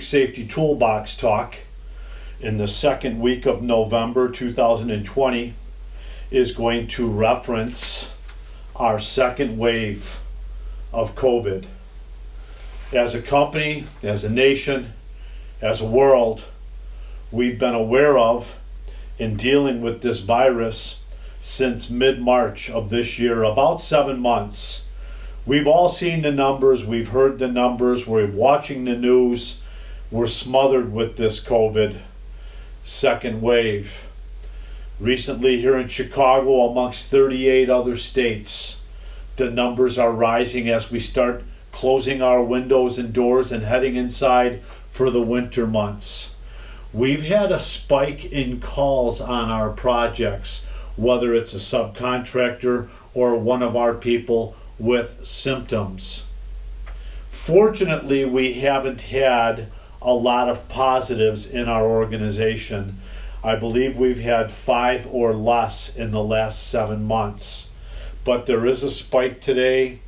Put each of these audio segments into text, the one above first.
Safety Toolbox Talk in the second week of November 2020 is going to reference our second wave of COVID. As a company, as a nation, as a world, we've been aware of in dealing with this virus since mid-March of this year, about 7 months. We've all seen the numbers, we've heard the numbers, we're watching the news. We're smothered with this COVID second wave. Recently here in Chicago, amongst 38 other states, the numbers are rising as we start closing our windows and doors and heading inside for the winter months. We've had a spike in calls on our projects, whether it's a subcontractor or one of our people with symptoms. Fortunately, we haven't had a lot of positives in our organization. I believe we've had 5 or less in the last 7 months. But there is a spike today.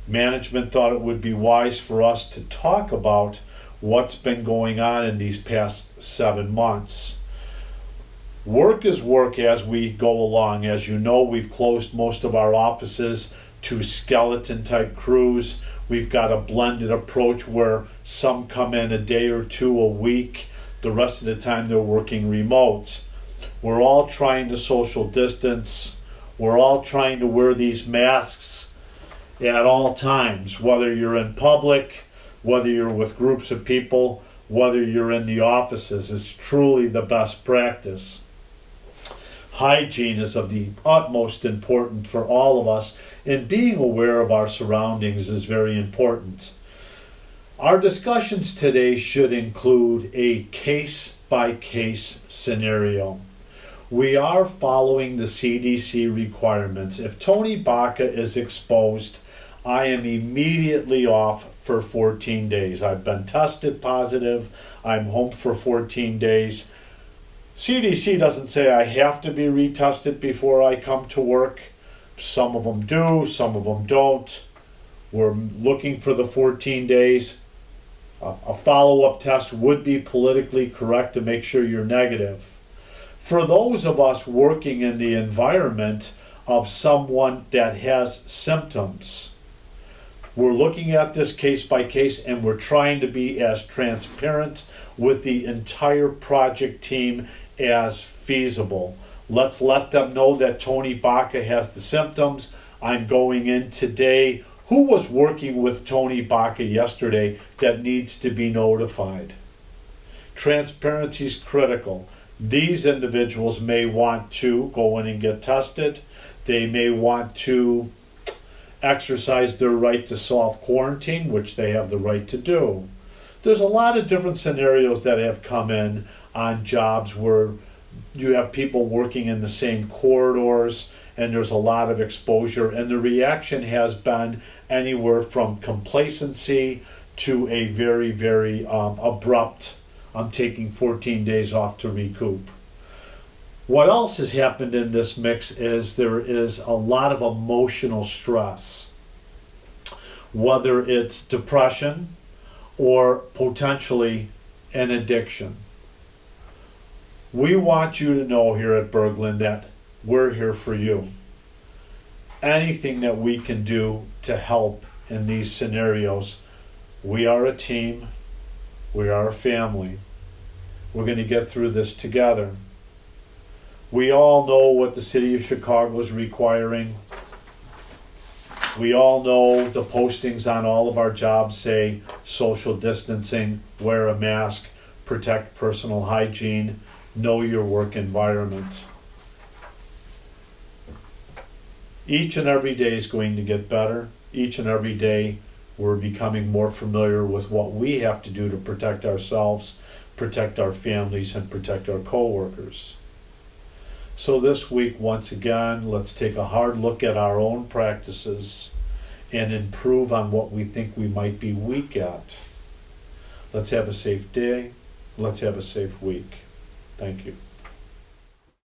Management thought it would be wise for us to talk about what's been going on in these past 7 months. Work is work as we go along. As you know, we've closed most of our offices to skeleton type crews. We've got a blended approach where some come in a day or two a week. The rest of the time they're working remote. We're all trying to social distance. We're all trying to wear these masks at all times, whether you're in public, whether you're with groups of people, whether you're in the offices. It's truly the best practice. Hygiene is of the utmost importance for all of us, and being aware of our surroundings is very important. Our discussions today should include a case-by-case scenario. We are following the CDC requirements. If Tony Baca is exposed, I am immediately off for 14 days. I've been tested positive. I'm home for 14 days. CDC doesn't say I have to be retested before I come to work. Some of them do, some of them don't. We're looking for the 14 days. A follow-up test would be politically correct to make sure you're negative. For those of us working in the environment of someone that has symptoms, we're looking at this case by case, and we're trying to be as transparent with the entire project team as feasible. Let's let them know that Tony Baca has the symptoms. I'm going in today. Who was working with Tony Baca yesterday that needs to be notified? Transparency is critical. These individuals may want to go in and get tested. They may want to exercise their right to self-quarantine, which they have the right to do. There's a lot of different scenarios that have come in on jobs where you have people working in the same corridors and there's a lot of exposure, and the reaction has been anywhere from complacency to a very, very abrupt, I'm taking 14 days off to recoup. What else has happened in this mix is there is a lot of emotional stress, whether it's depression or potentially an addiction. We want you to know here at Berglund that we're here for you. Anything that we can do to help in these scenarios, we are a team, we are a family. We're going to get through this together. We all know what the city of Chicago is requiring. We all know the postings on all of our jobs say social distancing, wear a mask, protect personal hygiene, know your work environment. Each and every day is going to get better. Each and every day we're becoming more familiar with what we have to do to protect ourselves, protect our families, and protect our coworkers. So this week, once again, let's take a hard look at our own practices and improve on what we think we might be weak at. Let's have a safe day. Let's have a safe week. Thank you.